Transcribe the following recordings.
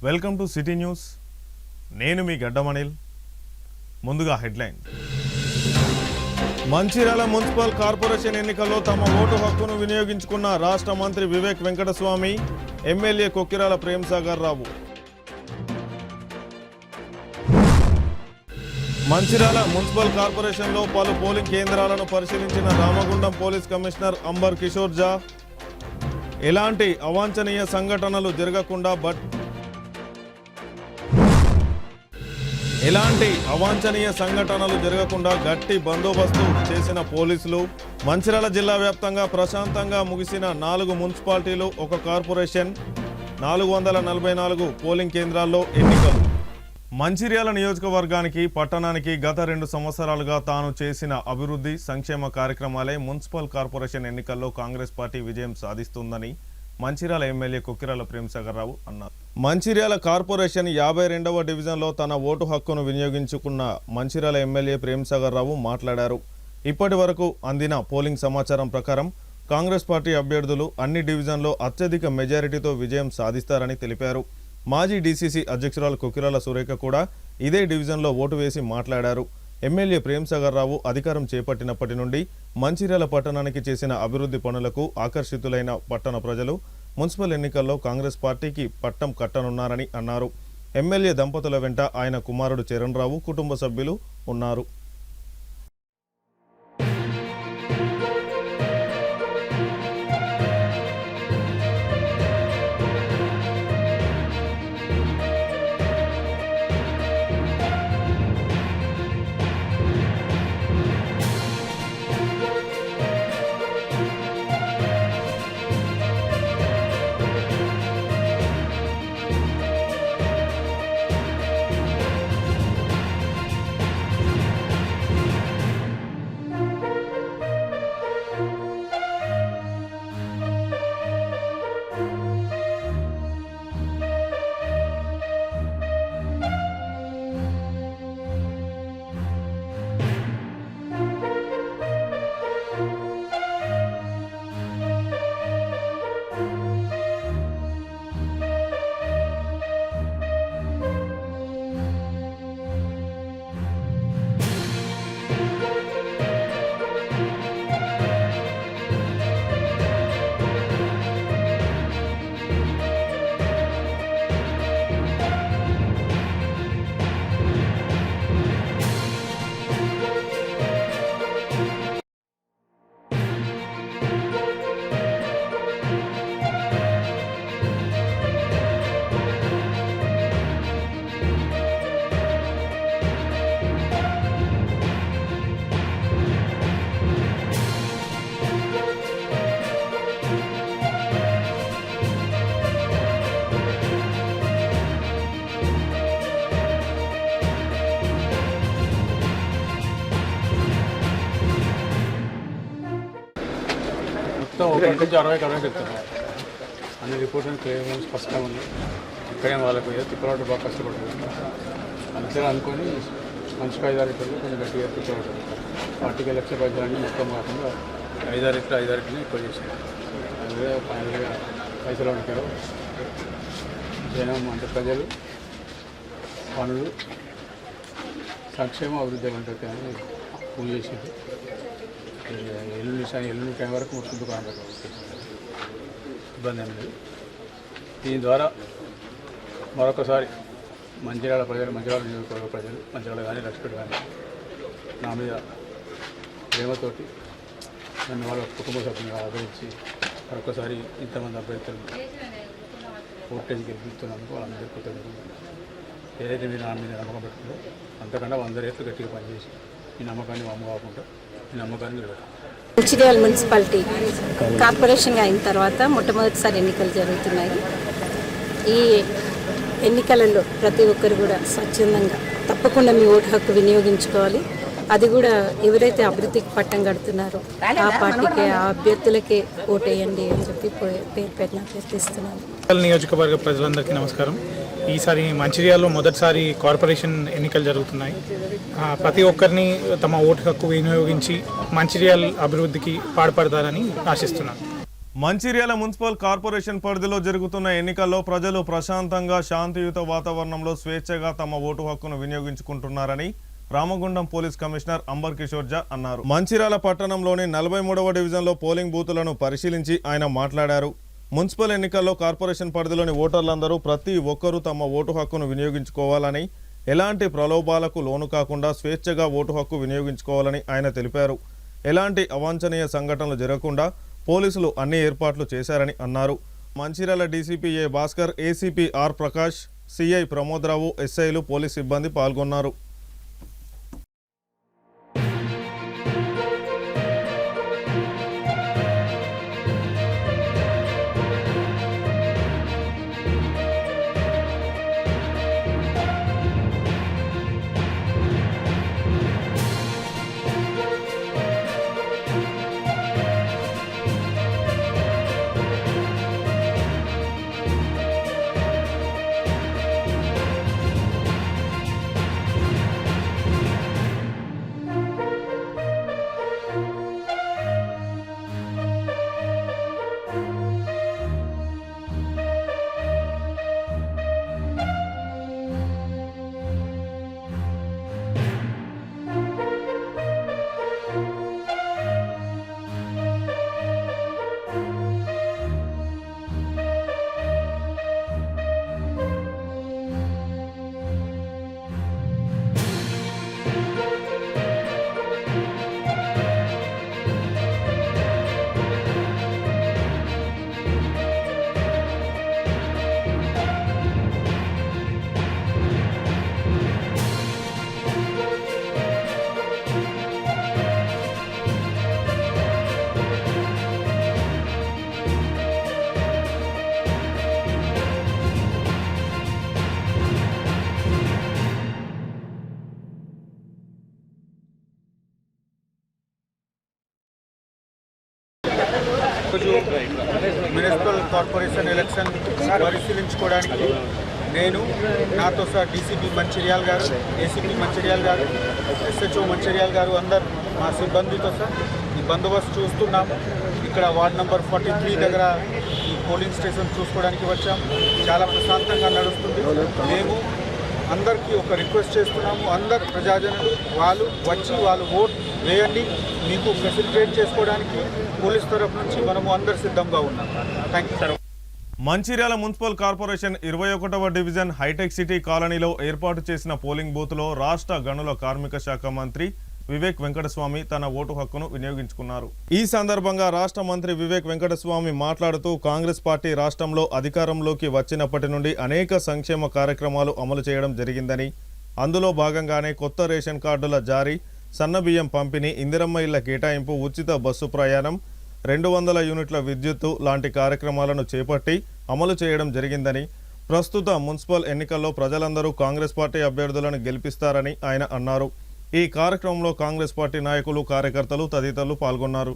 Welcome to city news. నేను మీ గడ్డమణిల్. ముందుగా headline. Mancherial municipal corporation ఎన్నికల్లో తమ ఓటు హక్కును వినియోగించుకున్న రాష్ట్ర మంత్రి వివేక్ వెంకటస్వామి, ఎమ్మెల్యే కొక్కిరాల ప్రేమ్సాగర్ రావు. మంచిర్యాల మున్సిపల్ కార్పొరేషన్లో పలు పోలింగ్ కేంద్రాలను పరిశీలించిన Ramagundam police commissioner amber Kishore Jha. ఎలాంటి అవాంఛనీయ సంఘటనలు జరగకుండా గట్టి బందోబస్తు చేసిన పోలీసులు. మంచిర్యాల జిల్లా వ్యాప్తంగా ప్రశాంతంగా ముగిసిన 4 మున్సిపాలిటీలు, 1 కార్పొరేషన్, 444 పోలింగ్ కేంద్రాల్లో ఎన్నికలు. మంచిర్యాల నియోజకవర్గానికి, పట్టణానికి గత 2 సంవత్సరాలుగా తాను చేసిన అభివృద్ధి సంక్షేమ కార్యక్రమాలే మున్సిపల్ కార్పొరేషన్ ఎన్నికల్లో కాంగ్రెస్ పార్టీ విజయం సాధిస్తుందని మంచిర్యాల ఎమ్మెల్యే కొక్కిరాల ప్రేమ్సాగర్ రావు అన్నారు. మంచిర్యాల కార్పొరేషన్ 52వ డివిజన్లో తన ఓటు హక్కును వినియోగించుకున్న మంచిర్యాల ఎమ్మెల్యే ప్రేమ్సాగర్ రావు మాట్లాడారు. ఇప్పటి వరకు అందిన పోలింగ్ సమాచారం ప్రకారం కాంగ్రెస్ పార్టీ అభ్యర్థులు అన్ని డివిజన్లో అత్యధిక మెజారిటీతో విజయం సాధిస్తారని తెలిపారు. మాజీ డీసీసీ అధ్యక్షురాలు కొక్కిరాల సురేఖ కూడా ఇదే డివిజన్లో ఓటు వేసి మాట్లాడారు. ఎమ్మెల్యే ప్రేమ్సాగర్ రావు అధికారం చేపట్టినప్పటి నుండి మంచిర్యాల పట్టణానికి చేసిన అభివృద్ధి పనులకు ఆకర్షితులైన పట్టణ ప్రజలు మున్సిపల్ ఎన్నికల్లో కాంగ్రెస్ పార్టీకి పట్టం కట్టనున్నారని అన్నారు. ఎమ్మెల్యే దంపతుల వెంట ఆయన కుమారుడు చరణ్ రావు, కుటుంబ సభ్యులు ఉన్నారు. మొత్తం 1 నుంచి 60 చెప్తున్నారు. అన్ని రిపోర్ట్లను క్లియర్ స్పష్టంగా ఉంది. ఇక్కడే వాళ్ళకు తిప్పలాట బాగా కష్టపడుతుంది. అందుకే అనుకొని మంచి 5-6 రేట్లలో కొంచెం గట్టిగా తిప్పలాడుతుంది. పార్టీకి లక్ష పైసలన్నీ మొత్తం కాకుండా 5-6 రేట్లని ఎక్కువ చేసింది. అదే ఫైనల్గా పైసలు ఉంటారు. జనం అంటే ప్రజలు పనులు సంక్షేమ అభివృద్ధి ఉంటుంది అని పూజ చేసింది. ఎల్లుండి టైం వరకు ముట్టుకుంటూ కాంటారు. ఇబ్బంది ఏం లేదు. దీని ద్వారా మరొకసారి మంచిర్యాల ప్రజలు, మంచిర్యాల నియోజకవర్గ ప్రజలు, మంచిర్యాల కానీ లక్ష్మీపేట కానీ నా మీద ప్రేమతోటి నన్ను వాళ్ళ కుటుంబ సభ్యులుగా ఆదరించి మరొకసారి ఇంతమంది అభ్యర్థులు ఓటేజ్ గెలిపిస్తున్నందుకు వాళ్ళందరికీ కృతజ్ఞతలు. ఏదైతే మీరు నా మీద నమ్మకం పెట్టుకుందో అంతకన్నా 100 రేట్లు గట్టిగా పనిచేసి ఈ నమ్మకాన్ని వాము కాకుండా ఈ నమ్మకాన్ని నిలబెట్టాలి. మంచిర్యాల మున్సిపాలిటీ కార్పొరేషన్గా అయిన తర్వాత మొట్టమొదటిసారి ఎన్నికలు జరుగుతున్నాయి. ఈ ఎన్నికలలో ప్రతి ఒక్కరు కూడా స్వచ్ఛందంగా తప్పకుండా మీ ఓటు హక్కు వినియోగించుకోవాలి. అది కూడా ఎవరైతే అభివృద్ధికి పట్టం కడుతున్నారో ఆ పార్టీకి, ఆ అభ్యర్థులకే ఓటేయండి అని చెప్పి పేరు పెట్టిన అభ్యర్థిస్తున్నాను. నియోజకవర్గ ప్రజలందరికీ నమస్కారం. ఈసారి మంచిర్యాలలో మొదటిసారి కార్పొరేషన్ ఎన్నికలు జరుగుతున్నాయి. ప్రతి ఒక్కరిని తమ ఓటు హక్కు వినియోగించి మంచిర్యాల అభివృద్ధికి పాటుపడతారని ఆశిస్తున్నాను. మంచిర్యాల మున్సిపల్ కార్పొరేషన్ పరిధిలో జరుగుతున్న ఎన్నికల్లో ప్రజలు ప్రశాంతంగా శాంతియుత వాతావరణంలో స్వేచ్ఛగా తమ ఓటు హక్కును వినియోగించుకుంటున్నారని Ramagundam police commissioner amber Kishore Jha అన్నారు. మంచిర్యాల పట్టణంలోని 43వ డివిజన్లో పోలింగ్ బూతులను పరిశీలించి ఆయన మాట్లాడారు. మున్సిపల్ ఎన్నికల్లో కార్పొరేషన్ పరిధిలోని ఓటర్లందరూ ప్రతి ఒక్కరూ తమ ఓటు హక్కును వినియోగించుకోవాలని, ఎలాంటి ప్రలోభాలకు లోను కాకుండా స్వేచ్ఛగా ఓటు హక్కు వినియోగించుకోవాలని ఆయన తెలిపారు. ఎలాంటి అవాంఛనీయ సంఘటనలు జరగకుండా పోలీసులు అన్ని ఏర్పాట్లు చేశారని అన్నారు. Mancherial DCP A Bhaskar, ACP R Prakash, CI Pramodarao, ఎస్ఐలు, పోలీస్ సిబ్బంది పాల్గొన్నారు. మున్సిపల్ కార్పొరేషన్ ఎలక్షన్ పరిశీలించుకోవడానికి నేను, నాతో సహా డీసీపీ మంచిర్యాల గారు, ఏసీపీ మంచిర్యాల గారు, ఎస్హెచ్ఓ మంచిర్యాల గారు, అందరు మా సిబ్బందితో సహా ఈ బందోబస్తు చూస్తున్నాము. ఇక్కడ వార్డ్ నెంబర్ 43 దగ్గర ఈ పోలింగ్ స్టేషన్ చూసుకోవడానికి వచ్చాము. చాలా ప్రశాంతంగా నడుస్తుంది. మేము అందరికీ ఒక రిక్వెస్ట్ చేస్తున్నాము, అందరు ప్రజాజనులు వాళ్ళు వచ్చి వాళ్ళు ఓట్ వేయండి. మీకు ఫెసిలిటేట్ చేసుకోవడానికి పోలీస్ తరఫు నుంచి మనము అందరు సిద్ధంగా ఉన్నాం. Thank you. Mancherial municipal corporation 21వ డివిజన్ హైటెక్ సిటీ కాలనీలో ఏర్పాటు చేసిన పోలింగ్ బూత్లో రాష్ట్ర గనుల కార్మిక శాఖ మంత్రి వివేక్ వెంకటస్వామి తన ఓటు హక్కును వినియోగించుకున్నారు. ఈ సందర్భంగా రాష్ట్ర మంత్రి వివేక్ వెంకటస్వామి మాట్లాడుతూ కాంగ్రెస్ పార్టీ రాష్ట్రంలో అధికారంలోకి వచ్చినప్పటి నుండి అనేక సంక్షేమ కార్యక్రమాలు అమలు చేయడం జరిగిందని, అందులో భాగంగానే కొత్త రేషన్ కార్డుల జారీ, సన్నబియ్యం పంపిణీ, ఇందిరమ్మ ఇళ్ల కేటాయింపు, ఉచిత బస్సు ప్రయాణం, 200 యూనిట్ల విద్యుత్తు లాంటి కార్యక్రమాలను చేపట్టి అమలు చేయడం జరిగిందని, ప్రస్తుత మున్సిపల్ ఎన్నికల్లో ప్రజలందరూ కాంగ్రెస్ పార్టీ అభ్యర్థులను గెలిపిస్తారని ఆయన అన్నారు. ఈ కార్యక్రమంలో కాంగ్రెస్ పార్టీ నాయకులు, కార్యకర్తలు తదితరులు పాల్గొన్నారు.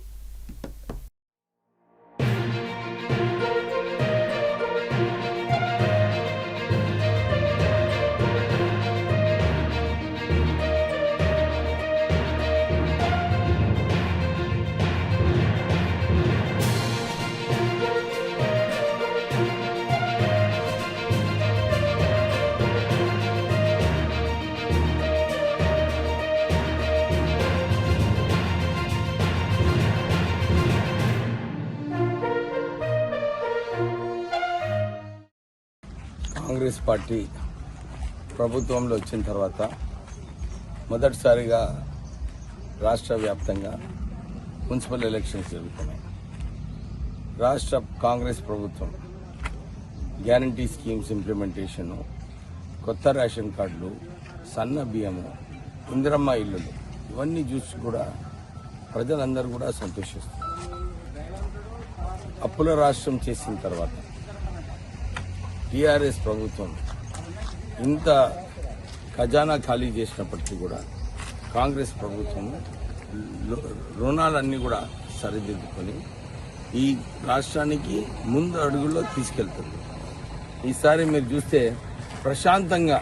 కాంగ్రెస్ పార్టీ ప్రభుత్వంలో వచ్చిన తర్వాత మొదటిసారిగా రాష్ట్ర వ్యాప్తంగా మున్సిపల్ ఎలక్షన్స్ జరుగుతున్నాయి. రాష్ట్ర కాంగ్రెస్ ప్రభుత్వం గ్యారంటీ స్కీమ్స్ ఇంప్లిమెంటేషను, కొత్త రేషన్ కార్డులు, సన్న బియ్యము, ఇందిరమ్మ ఇల్లులు ఇవన్నీ చూసి కూడా ప్రజలందరూ కూడా సంతోషిస్తారు. అప్పుల రాష్ట్రం చేసిన తర్వాత టీఆర్ఎస్ ప్రభుత్వం ఇంత ఖజానా ఖాళీ చేసినప్పటికీ కూడా కాంగ్రెస్ ప్రభుత్వం రుణాలన్నీ కూడా సరిదిద్దుకొని ఈ రాష్ట్రానికి ముందు అడుగుల్లో తీసుకెళ్తుంది. ఈసారి మీరు చూస్తే ప్రశాంతంగా,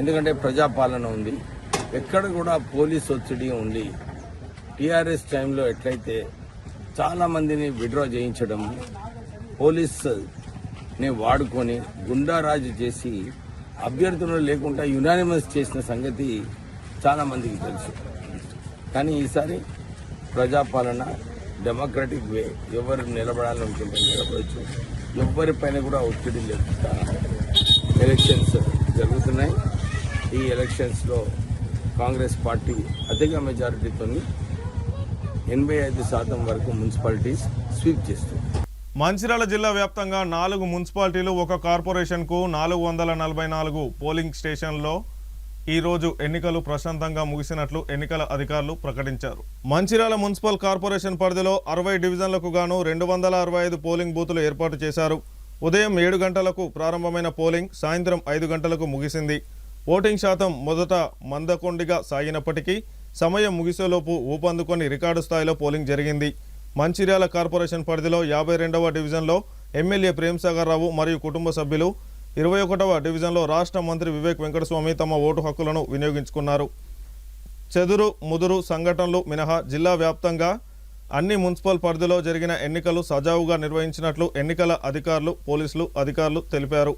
ఎందుకంటే ప్రజాపాలన ఉంది, ఎక్కడ కూడా పోలీస్ ఒత్తిడి ఉండి టీఆర్ఎస్ టైంలో ఎట్లయితే చాలామందిని విడ్రా చేయించడం, పోలీసుని వాడుకొని గుండారాజు చేసి అభ్యర్థులు లేకుండా యునానిమస్ చేసిన సంగతి చాలామందికి తెలుసు. కానీ ఈసారి ప్రజాపాలన డెమోక్రటిక్ వే, ఎవరు నిలబడాలనుకుంటే నిలబడచ్చు, ఎవరిపైన కూడా ఒత్తిడి లేకుండా ఎలక్షన్స్ జరుగుతున్నాయి. ఈ ఎలక్షన్స్లో కాంగ్రెస్ పార్టీ అధిక మెజారిటీతో 85% వరకు మున్సిపాలిటీస్ స్వీప్ చేస్తుంది. మంచిర్యాల జిల్లా వ్యాప్తంగా 4 మున్సిపాలిటీలు, 1 కార్పొరేషన్కు 444 పోలింగ్ స్టేషన్లో ఈరోజు ఎన్నికలు ప్రశాంతంగా ముగిసినట్లు ఎన్నికల అధికారులు ప్రకటించారు. మంచిర్యాల మున్సిపల్ కార్పొరేషన్ పరిధిలో 60 డివిజన్లకు గాను 265 పోలింగ్ బూతులు ఏర్పాటు చేశారు. ఉదయం 7 గంటలకు ప్రారంభమైన పోలింగ్ సాయంత్రం 5 గంటలకు ముగిసింది. ఓటింగ్ శాతం మొదట మందకొండిగా సాగినప్పటికీ సమయం ముగిసేలోపు ఊపందుకొని రికార్డు స్థాయిలో పోలింగ్ జరిగింది. మంచిర్యాల కార్పొరేషన్ పరిధిలో 52వ డివిజన్లో ఎమ్మెల్యే ప్రేమ్సాగర్ రావు మరియు కుటుంబ సభ్యులు, 21వ డివిజన్లో రాష్ట్ర మంత్రి వివేక్ వెంకటస్వామి తమ ఓటు హక్కులను వినియోగించుకున్నారు. చెదురు ముదురు సంఘటనలు మినహా జిల్లా వ్యాప్తంగా అన్ని మున్సిపల్ పరిధిలో జరిగిన ఎన్నికలు సజావుగా నిర్వహించినట్లు ఎన్నికల అధికారులు, పోలీసులు అధికారులు తెలిపారు.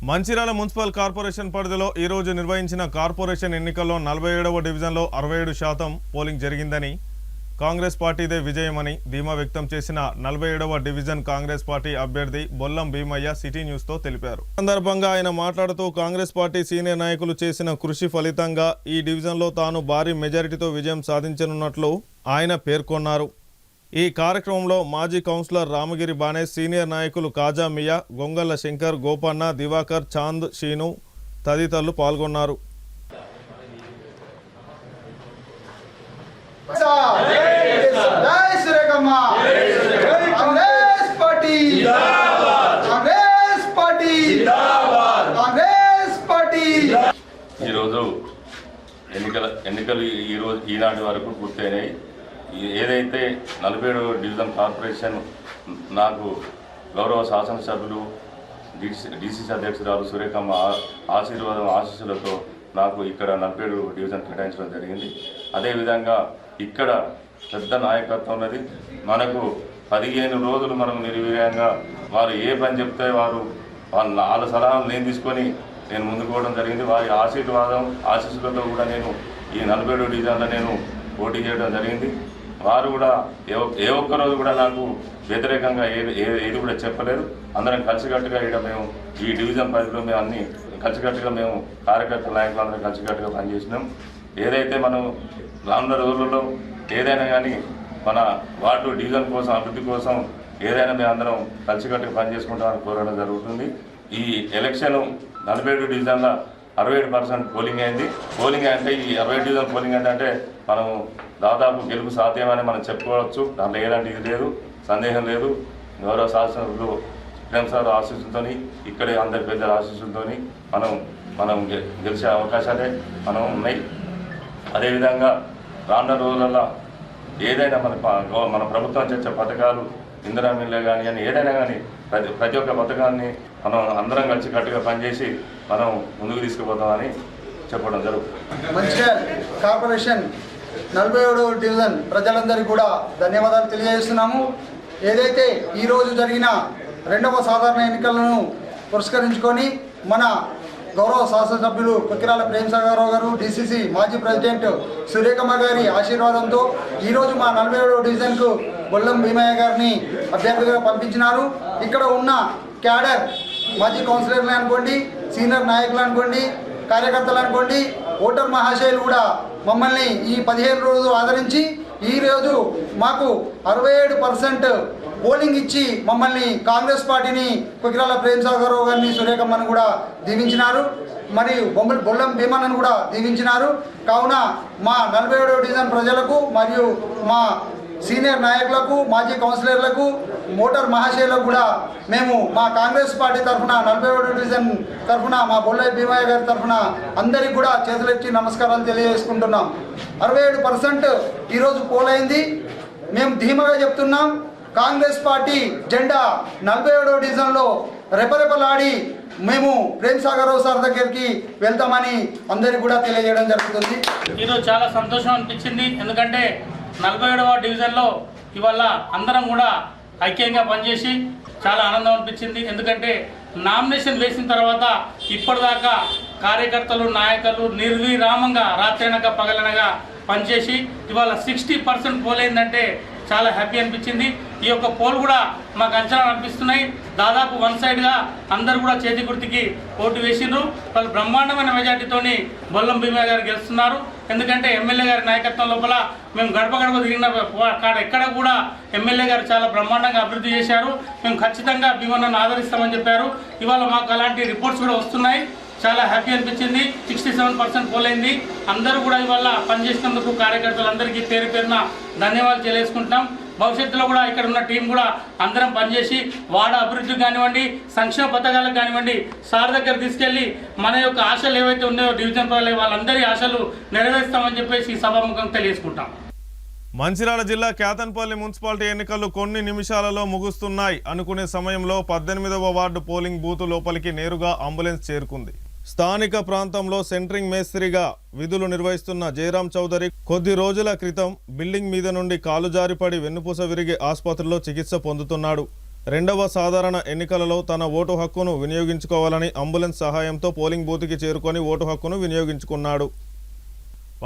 మంచిర్యాల మున్సిపల్ కార్పొరేషన్ పరిధిలో ఈరోజు నిర్వహించిన కార్పొరేషన్ ఎన్నికల్లో 47వ డివిజన్లో 67% పోలింగ్ జరిగిందని, కాంగ్రెస్ పార్టీదే విజయమని ధీమా వ్యక్తం చేసిన 47వ డివిజన్ కాంగ్రెస్ పార్టీ అభ్యర్థి బొల్లం భీమయ్య సిటీ న్యూస్తో తెలిపారు. సందర్భంగా ఆయన మాట్లాడుతూ కాంగ్రెస్ పార్టీ సీనియర్ నాయకులు చేసిన కృషి ఫలితంగా ఈ డివిజన్లో తాను భారీ మెజారిటీతో విజయం సాధించనున్నట్లు ఆయన పేర్కొన్నారు. ఈ కార్యక్రమంలో మాజీ కౌన్సిలర్ రామగిరి బానేష్, సీనియర్ నాయకులు కాజా మియా, గొంగళ్ళ శంకర్, గోపన్న, దివాకర్, చాంద్, షీను తదితరులు పాల్గొన్నారు. జై Surekhamma. Congress party, Congress party, Congress party. ఈరోజు ఎన్నికలు ఈనాటి వరకు పూర్తయినాయి. ఏదైతే 47వ డివిజన్ కార్పొరేషన్ నాకు గౌరవ శాసనసభ్యులు డిసిసి అధ్యక్షురాలు సురేఖమ్మ ఆశీస్సులతో నాకు ఇక్కడ 47 డివిజన్ కేటాయించడం జరిగింది. అదేవిధంగా ఇక్కడ పెద్ద నాయకత్వం ఉన్నది. మనకు 15 రోజులు మనం నిర్వీర్యంగా వారు ఏ పని చెప్తే వాళ్ళ సలహాలు నేను తీసుకొని నేను ముందుకు పోవడం జరిగింది. వారి ఆశీస్సులతో కూడా నేను ఈ 47 డివిజన్లో నేను పోటీ చేయడం జరిగింది. వారు కూడా ఏ ఒక్క రోజు కూడా నాకు వ్యతిరేకంగా ఏది కూడా చెప్పలేదు. అందరం కలిసికట్టుగా ఇక్కడ మేము ఈ డివిజన్ పరిధిలో మేము అన్ని కలిసికట్టుగా మేము కార్యకర్తల నాయకులు అందరం కలిసికట్టుగా పనిచేసినాం. ఏదైతే మనం రానున్న రోజుల్లో ఏదైనా కానీ మన వార్డు డివిజన్ కోసం అభివృద్ధి కోసం ఏదైనా మేము అందరం కలిసికట్టుగా పనిచేసుకుంటామని కోరడం జరుగుతుంది. ఈ ఎలక్షన్ 47 డివిజన్ల 67% పోలింగ్ అయింది. పోలింగ్ అంటే ఈ 67 డివిజన్ పోలింగ్ అంటే మనం దాదాపు గెలుపు సాధ్యమని మనం చెప్పుకోవచ్చు. దాంట్లో ఎలాంటి ఇది లేదు, సందేహం లేదు. గౌరవ శాసనసభ్యులు ప్రేమ్ సార్ ఆశీస్సులతో ఇక్కడే అందరి పెద్దల ఆశీస్సులతో మనం గెలిచే అవకాశాలే మనం ఉన్నాయి. అదేవిధంగా రానున్న రోజులలో ఏదైనా మన ప్రభుత్వం చేసే పథకాలు ఇందిరా మిల్లే కానీ ఏదైనా కానీ ప్రతి ఒక్క పథకాన్ని మనం అందరం కలిసి కట్టుగా పనిచేసి మనం ముందుకు తీసుకుపోతామని చెప్పడం జరుగుతుంది. మంచిర్యాల కార్పొరేషన్ 47వ డివిజన్ ప్రజలందరికీ కూడా ధన్యవాదాలు తెలియజేస్తున్నాము. ఏదైతే ఈరోజు జరిగిన 2వ సాధారణ ఎన్నికలను పురస్కరించుకొని మన గౌరవ శాసనసభ్యులు కొక్కిరాల ప్రేమసాగరరావు గారు, డిసిసి మాజీ ప్రెసిడెంట్ సురేఖమ్మ గారి ఆశీర్వాదంతో ఈరోజు మా 47వ డివిజన్కు బొల్లం భీమయ్య గారిని అభ్యర్థిగా పంపించినారు. ఇక్కడ ఉన్న క్యాడర్ మాజీ కౌన్సిలర్లు అనుకోండి, సీనియర్ నాయకులు అనుకోండి, కార్యకర్తలు అనుకోండి, ఓటర్ మహాశయులు కూడా మమ్మల్ని ఈ 15 రోజులు ఆదరించి ఈరోజు మాకు 67% పోలింగ్ ఇచ్చి మమ్మల్ని కాంగ్రెస్ పార్టీని కొక్కిరాల ప్రేమసాగరరావు గారిని సురేఖమ్మను కూడా దీవించినారు. మరియు బొల్లం భీమన్నను కూడా దీవించినారు. కావున మా 47వ డివిజన్ ప్రజలకు మరియు మా సీనియర్ నాయకులకు, మాజీ కౌన్సిలర్లకు, ఓటర్ మహాశయులకు కూడా మేము మా కాంగ్రెస్ పార్టీ తరఫున 47వ డివిజన్ తరఫున మా బొల్లయ్య భీమయ్య గారి తరఫున అందరికీ కూడా చేతులెత్తి నమస్కారాలు తెలియజేసుకుంటున్నాం. 67% ఈరోజు పోలైంది. మేము ధీమాగా చెప్తున్నాం, కాంగ్రెస్ పార్టీ జెండా 47వ డివిజన్లో రెపరెపలాడి మేము ప్రేమసాగరరావు సార్ దగ్గరికి వెళ్తామని అందరికీ కూడా తెలియజేయడం జరుగుతుంది. ఈరోజు చాలా సంతోషం అనిపించింది. ఎందుకంటే 47వ డివిజన్లో ఇవాళ అందరం కూడా ఐక్యంగా పనిచేసి చాలా ఆనందం అనిపించింది. ఎందుకంటే నామినేషన్ వేసిన తర్వాత ఇప్పటిదాకా కార్యకర్తలు, నాయకులు నిర్విరామంగా రాత్రనగా పగలనగా పనిచేసి ఇవాళ 60% పోలైందంటే చాలా హ్యాపీ అనిపించింది. ఈ యొక్క పోల్ కూడా మాకు అంచనాలు అనిపిస్తున్నాయి. దాదాపు వన్ సైడ్గా అందరూ కూడా చేతి గుర్తుకి ఓటు వేసిండ్రు. వాళ్ళు బ్రహ్మాండమైన మెజార్టీతోని బొల్లం భీమయ్య గారు గెలుస్తున్నారు. ఎందుకంటే ఎమ్మెల్యే గారి నాయకత్వం లోపల మేము గడప గడప తిరిగిన కాడ ఎక్కడ కూడా ఎమ్మెల్యే గారు చాలా బ్రహ్మాండంగా అభివృద్ధి చేశారు. మేము ఖచ్చితంగా భీమన్నను ఆదరిస్తామని చెప్పారు. ఇవాళ మాకు అలాంటి రిపోర్ట్స్ కూడా వస్తున్నాయి. చాలా హ్యాపీ అనిపించింది. 67% పోలైంది. అందరూ కూడా ఇవాళ పనిచేసినందుకు కార్యకర్తలందరికీ పేరు పేరున ధన్యవాదాలు తెలియజేసుకుంటున్నాం. భవిష్యత్తులో కూడా ఇక్కడ ఉన్న టీం కూడా అందరం పనిచేసి వార్డు అభివృద్ధి కానివ్వండి, సంక్షేమ పథకాలకు కానివ్వండి సార్ దగ్గర తీసుకెళ్ళి మన యొక్క ఆశలు ఏవైతే ఉన్నాయో డివిజన్ ప్రజలు వాళ్ళందరి ఆశలు నెరవేరుస్తామని చెప్పేసి సభాముఖంగా తెలియజేసుకుంటాం. మంచిర్యాల జిల్లా కేతన్పల్లి మున్సిపాలిటీ ఎన్నికలు కొన్ని నిమిషాలలో ముగుస్తున్నాయి అనుకునే సమయంలో 18వ వార్డు పోలింగ్ బూత్ లోపలికి నేరుగా అంబులెన్స్ చేరుకుంది. స్థానిక ప్రాంతంలో సెంట్రింగ్ మేస్త్రిగా విధులు నిర్వహిస్తున్న జయరాం చౌదరి కొద్ది రోజుల క్రితం బిల్డింగ్ మీద నుండి కాలు జారిపడి వెన్నుపూస విరిగి ఆసుపత్రిలో చికిత్స పొందుతున్నాడు. 2వ సాధారణ ఎన్నికలలో తన ఓటు హక్కును వినియోగించుకోవాలని అంబులెన్స్ సహాయంతో పోలింగ్ బూత్కి చేరుకొని ఓటు హక్కును వినియోగించుకున్నాడు.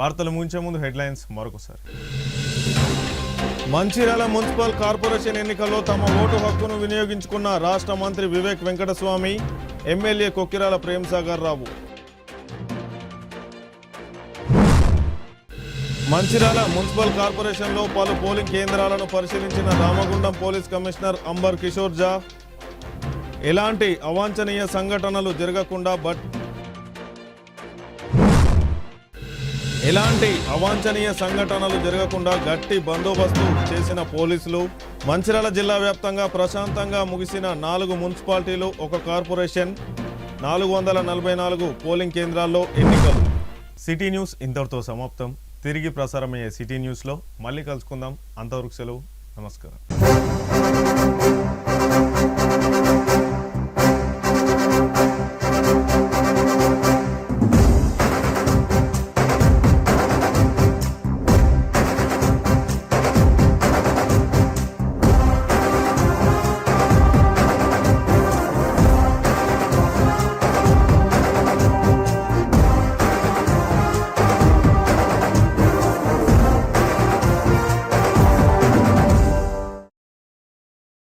వార్తలు ముగించే ముందు హెడ్లైన్స్ మరొకసారి. మంచిర్యాల మున్సిపల్ కార్పొరేషన్ ఎన్నికల్లో తమ ఓటు హక్కును వినియోగించుకున్న రాష్ట్ర మంత్రి వివేక్ వెంకటస్వామి, ఎమ్మెల్యే కొక్కిరాల ప్రేమసాగరరావు. మంచిర్యాల మున్సిపల్ కార్పొరేషన్లో పలు పోలింగ్ కేంద్రాలను పరిశీలించిన Ramagundam police commissioner amber Kishore Jha ఎలాంటి అవాంఛనీయ సంఘటనలు జరగకుండా ఎలాంటి అవాంఛనీయ సంఘటనలు జరగకుండా గట్టి బందోబస్తు చేసిన పోలీసులు, మంచిర్యాల జిల్లా వ్యాప్తంగా ప్రశాంతంగా ముగిసిన 4 మున్సిపాలిటీలు, 1 కార్పొరేషన్, 444 పోలింగ్ కేంద్రాల్లో ఎన్నికలు. సిటీ న్యూస్ ఇంతటితో సమాప్తం. తిరిగి ప్రసారమయ్యే సిటీ న్యూస్లో మళ్ళీ కలుసుకుందాం. అంతవరకు సెలవు. నమస్కారం.